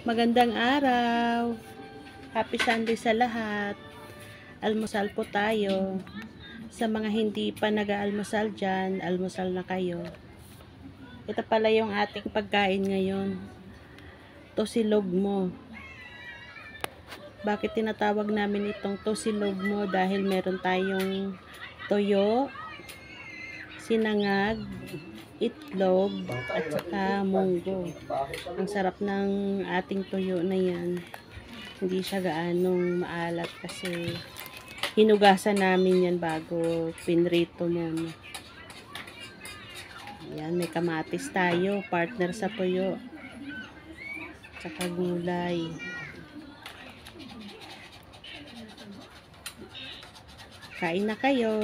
Magandang araw. Happy Sunday sa lahat. Almusal po tayo. Sa mga hindi pa nag-aalmusal dyan, almusal na kayo. Ito pala yung ating pagkain ngayon. Tosilog mo. Bakit tinatawag namin itong tosilog mo? Dahil meron tayong toyo, sinangag, itlog, at saka munggo. Ang sarap ng ating tuyo na yan. Hindi siya gaanong maalat kasi hinugasan namin yan bago pinrito muna. Yan, may kamatis tayo, partner sa tuyo. Tsaka gulay. Kain na kayo.